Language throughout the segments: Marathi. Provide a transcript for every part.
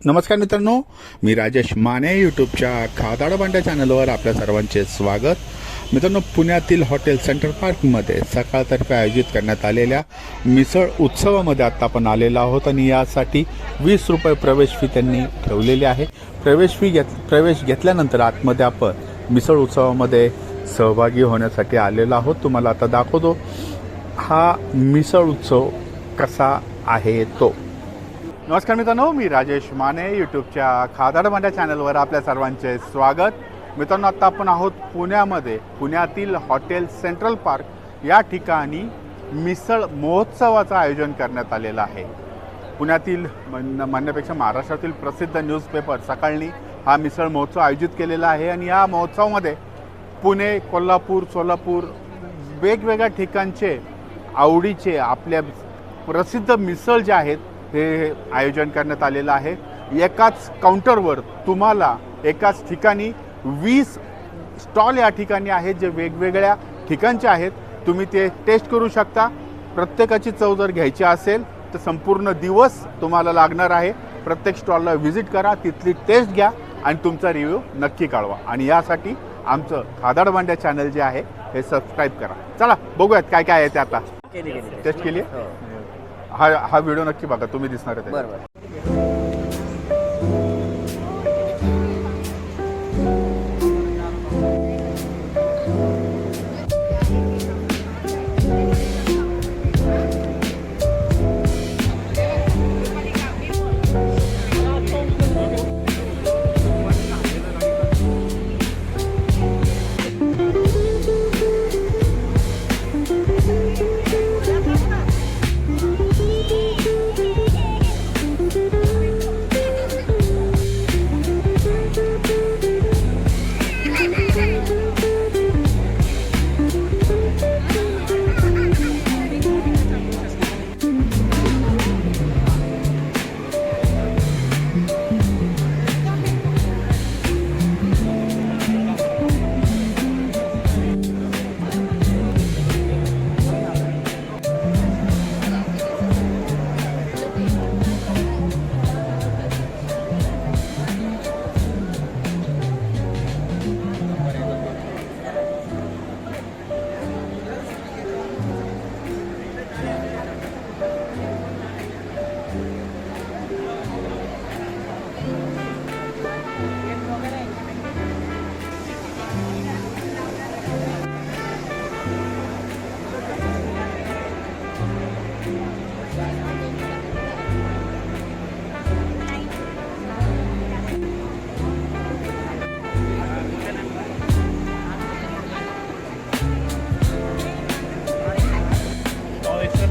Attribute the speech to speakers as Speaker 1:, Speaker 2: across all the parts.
Speaker 1: नमस्कार मित्रांनो, मी राजेश माने यूट्यूबच्या खादाड भांड्या चॅनलवर आपल्या सर्वांचे स्वागत. मित्रांनो, पुण्यातील हॉटेल सेंट्रल पार्कमध्ये सकाळतर्फे आयोजित करण्यात आलेल्या मिसळ उत्सवामध्ये आत्ता आपण आलेलो आहोत आणि यासाठी 20 रुपये प्रवेश फी त्यांनी ठेवलेली आहे. प्रवेश घेतल्यानंतर आतमध्ये आपण मिसळ उत्सवामध्ये सहभागी होण्यासाठी आलेलो आहोत. तुम्हाला आता दाखवतो हा मिसळ उत्सव कसा आहे तो. नमस्कार मित्रांनो, मी राजेश माने यूट्यूबच्या खादाड भांड्या चॅनलवर आपल्या सर्वांचे स्वागत. मित्रांनो, आता आपण आहोत पुण्यातील हॉटेल सेंट्रल पार्क या ठिकाणी मिसळ महोत्सवाचं आयोजन करण्यात आलेलं आहे. पुण्यातील म्हणण्यापेक्षा महाराष्ट्रातील प्रसिद्ध न्यूजपेपर सकाळनी हा मिसळ महोत्सव आयोजित केलेला आहे आणि या महोत्सवामध्ये पुणे, कोल्हापूर, सोलापूर वेगवेगळ्या ठिकाणचे आवडीचे आपल्या प्रसिद्ध मिसळ जे आहेत हे आयोजन करण्यात आलेलं आहे. एकाच काउंटरवर तुम्हाला एकाच ठिकाणी 20 स्टॉल या ठिकाणी आहेत जे वेगवेगळ्या ठिकाणचे आहेत. तुम्ही ते टेस्ट करू शकता. प्रत्येकाची चव जर घ्यायची असेल तर संपूर्ण दिवस तुम्हाला लागणार आहे. प्रत्येक स्टॉलला व्हिजिट करा, तिथली टेस्ट घ्या आणि तुमचा रिव्ह्यू नक्की कळवा. आणि यासाठी आमचं खादाड भांड्या चॅनल जे आहे हे सबस्क्राईब करा. चला बघूयात काय काय आहे ते. आता टेस्ट केली. हा व्हिडिओ नक्की बघा, तुम्ही दिसणार आहे.
Speaker 2: बरोबर.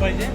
Speaker 3: पाहिजे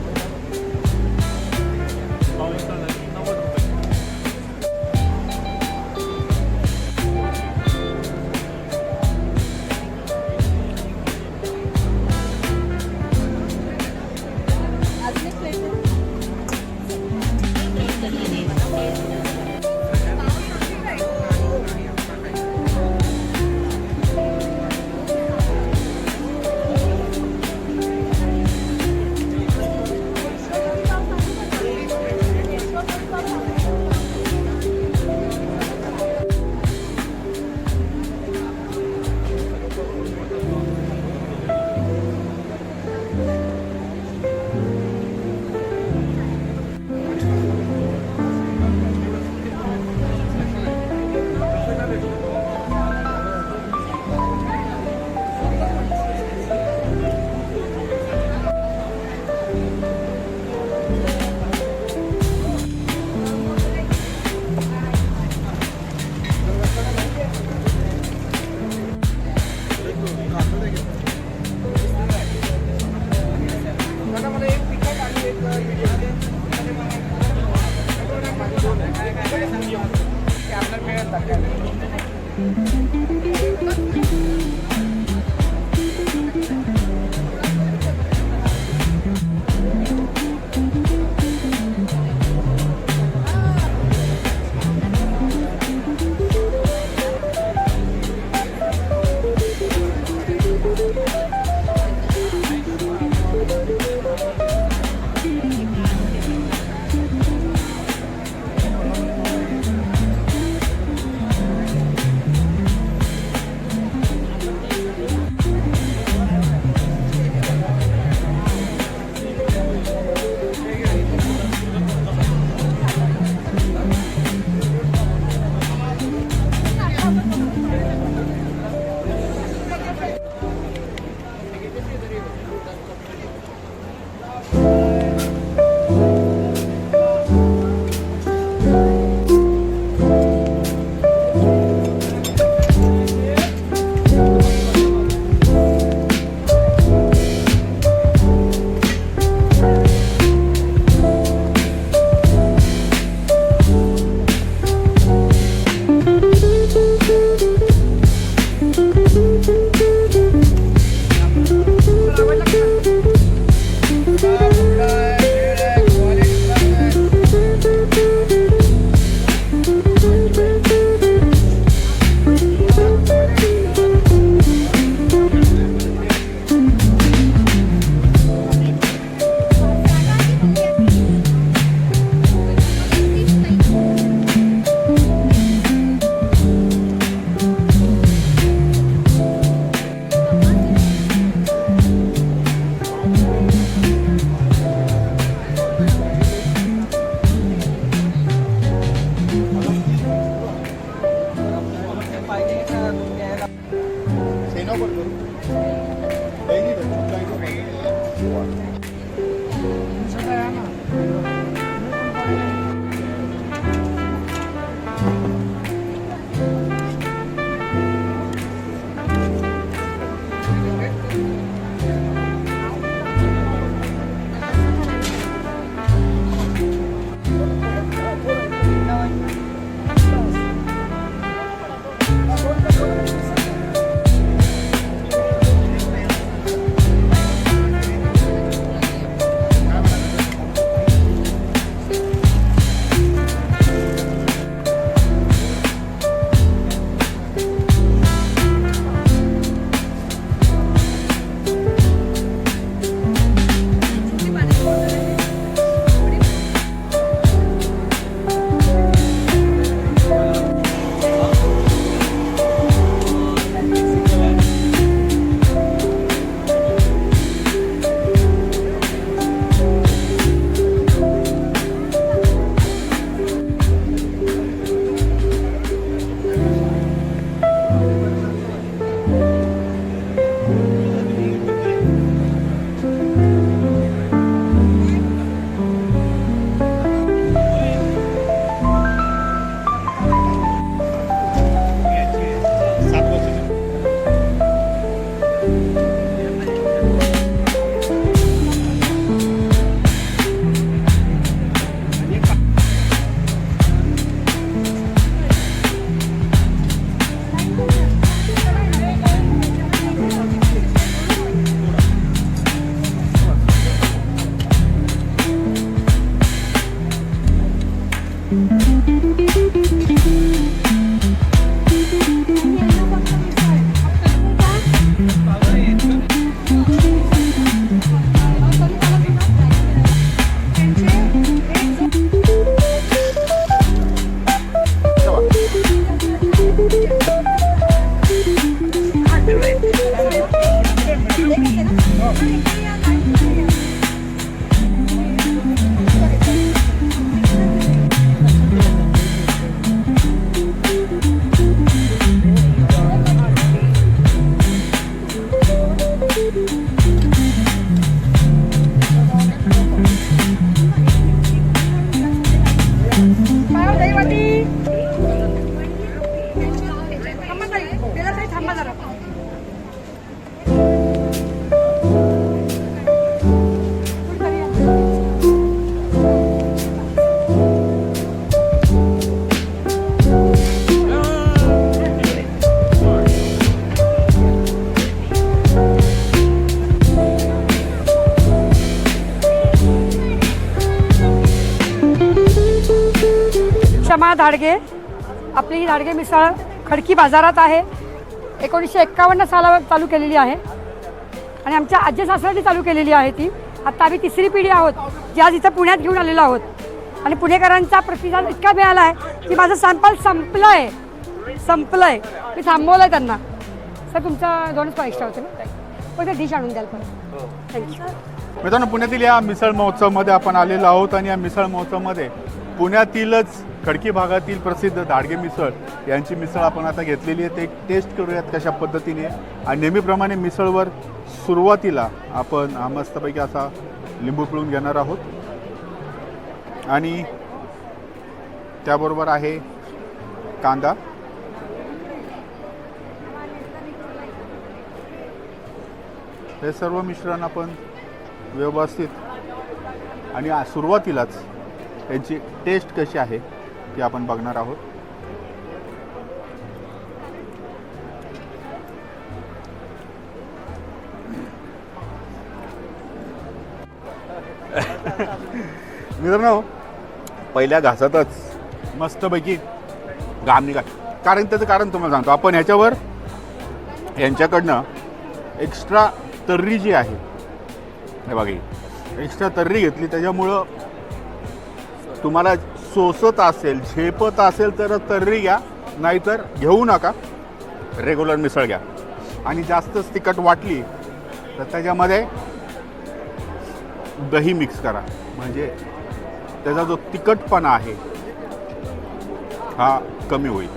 Speaker 2: क्षमा धाडगे. आपली ही धाडगे मिसळ खडकी बाजारात आहे. 1951 साला चालू केलेली आहे आणि आमच्या आजी सासऱ्यांनी चालू केलेली आहे ती. आता आम्ही तिसरी पिढी आहोत जी आज इथं पुण्यात घेऊन आलेलो आहोत आणि पुणेकरांचा प्रतिसाद इतका मिळाला आहे की माझं सॅम्पल संपलंय. मी थांबवलंय त्यांना. सर तुमचा 2च एक्स्ट्रा होते ना, पण ते डिश आणून द्याल पण. थँक्यू.
Speaker 1: मित्रांनो, पुण्यातील या मिसळ महोत्सवमध्ये आपण आलेलो आहोत आणि या मिसळ महोत्सवमध्ये पुण्यातीलच खडकी भागातील प्रसिद्ध धाडगे मिसळ यांची मिसळ आपण आता घेतलेली आहे. ते टेस्ट करूयात कशा पद्धतीने. आणि नेहमीप्रमाणे मिसळवर सुरुवातीला आपण मस्तपैकी असा लिंबू पिळून घेणार आहोत आणि त्याबरोबर आहे कांदा. हे सर्व मिश्रण आपण व्यवस्थित आणि सुरुवातीलाच त्यांची टेस्ट कशी आहे ती आपण बघणार आहोत. मित्रांनो, पहिल्या घासातच मस्तपैकी घाम निघाल. त्याचं कारण तुम्हाला सांगतो. आपण ह्याच्यावर यांच्याकडनं एक्स्ट्रा तर्री जी आहे, हे बघा, एक्स्ट्रा तर्री घेतली. त्याच्यामुळं तुम्हाला सोसत असेल, झेपत असेल तर तर्री घ्या, नाहीतर घेऊ नका, रेग्युलर मिसळ घ्या. आणि जास्तच तिखट वाटली तर त्याच्यामध्ये दही मिक्स करा, म्हणजे त्याचा जो तिखटपणा आहे हा कमी होईल.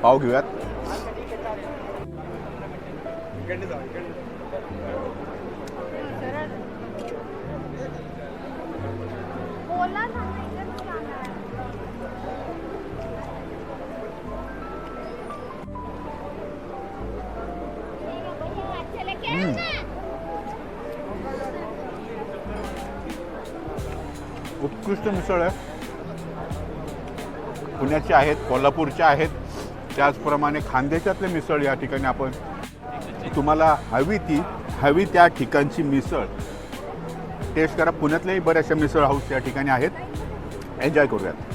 Speaker 1: पाव घेऊयात. उत्कृष्ट मिसळ आहे. पुण्याचे आहेत, कोल्हापूरच्या आहेत, त्याचप्रमाणे खानदेशातले मिसळ या ठिकाणी आपण तुम्हाला हवी त्या ठिकाणची मिसळ टेस्ट करा. पुण्यातल्याही बऱ्याचशा मिसळ हाऊस या ठिकाणी आहेत. एन्जॉय करूयात.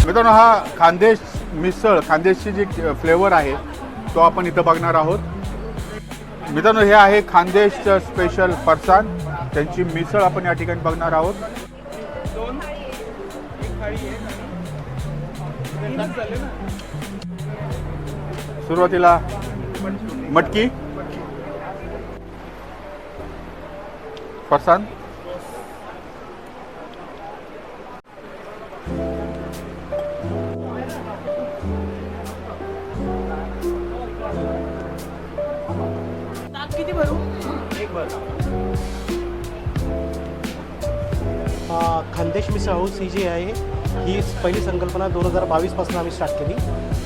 Speaker 1: मित्रांनो, हा खानदेश मिसळ, खानदेशची जी फ्लेवर आहे तो आपण इथं बघणार आहोत. मित्रांनो, हे आहे खानदेशचं स्पेशल फरसाण. त्यांची मिसळ आपण या ठिकाणी बघणार आहोत. सुरुवातीला मटकी, फरसाण,
Speaker 3: किती भरू? एक भर.
Speaker 4: खानदेश मिसळ हाऊस ही जी आहे ही पहिली संकल्पना 2022पासून आम्ही स्टार्ट केली.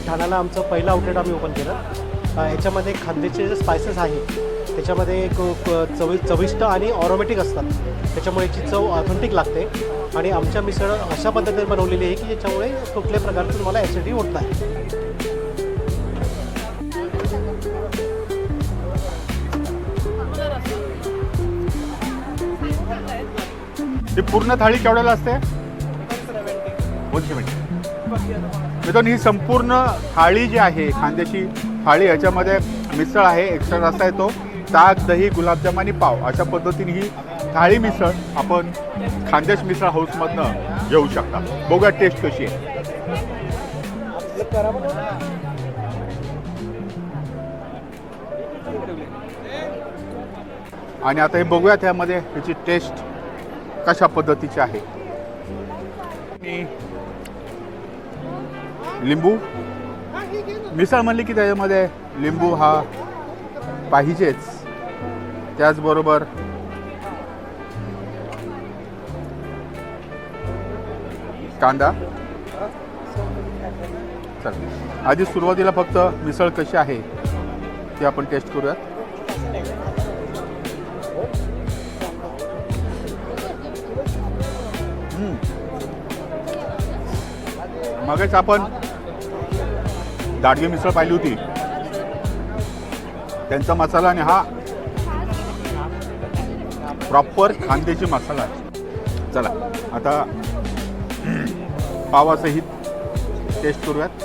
Speaker 4: ठाण्याला आमचं पहिलं आउटलेट आम्ही ओपन केलं. ह्याच्यामध्ये खानदेशचे जे स्पायसेस आहेत त्याच्यामध्ये एक चविष्ट आणि ऑरोमॅटिक असतात, त्याच्यामुळे याची चव ऑथेंटिक लागते. आणि आमच्या मिसळ अशा पद्धतीने बनवलेली आहे की ज्याच्यामुळे कुठल्याही प्रकारचं तुम्हाला ॲसिडिटी होत नाही.
Speaker 1: ही पूर्ण थाळी केवढ्याला असते? 170. मित्रांनो, ही संपूर्ण थाळी जी आहे खानदेशी थाळी, याच्यामध्ये मिसळ आहे, एक्स्ट्रा रस्सा येतो, ताक, दही, गुलाबजाम आणि पाव, अशा पद्धतीने ही थाळी मिसळ आपण खानदेश मिसळ हाऊसमधनं घेऊ शकता. बघूया टेस्ट कशी आहे. आणि आता हे बघूया त्यामध्ये याची टेस्ट कशा पद्धतीची आहे. लिंबू मिसळ म्हणली की त्याच्यामध्ये लिंबू हा पाहिजेच, त्याचबरोबर कांदा. चल, आधी सुरुवातीला फक्त मिसळ कशी आहे ती आपण टेस्ट करूयात. मगच आपण दाडगे मिसळ पाहिली होती, त्यांचा मसाला आणि हा प्रॉपर खानदेशी मसाला आहे. चला आता पावासहित टेस्ट करूयात.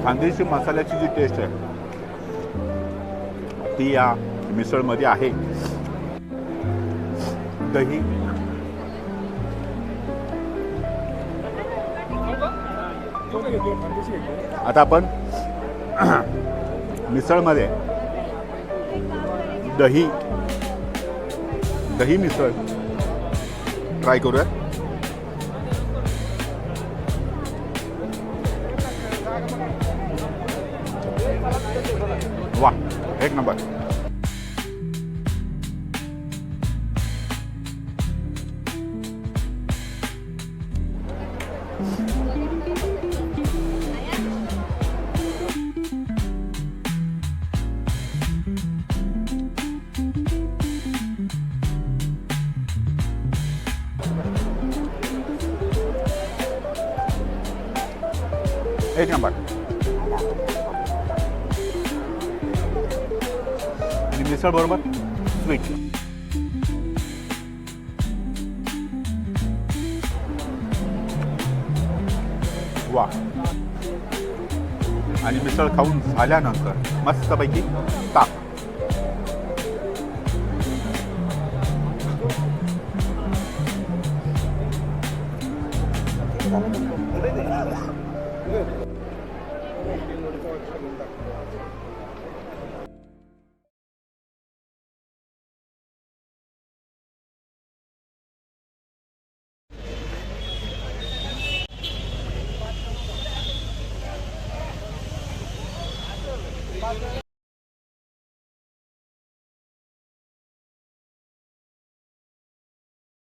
Speaker 1: खानदेशी मसाल्याची जी टेस्ट आहे ती या मिसळमध्ये आहे. दही, आता आपण मिसळमध्ये दही मिसळ ट्राय करूयात. वाह, एक नंबर. एक नंबर. आणि मिसळ बरोबर स्वीट. वा. आणि मिसळ खाऊन झाल्यानंतर मस्तपैकी ताक.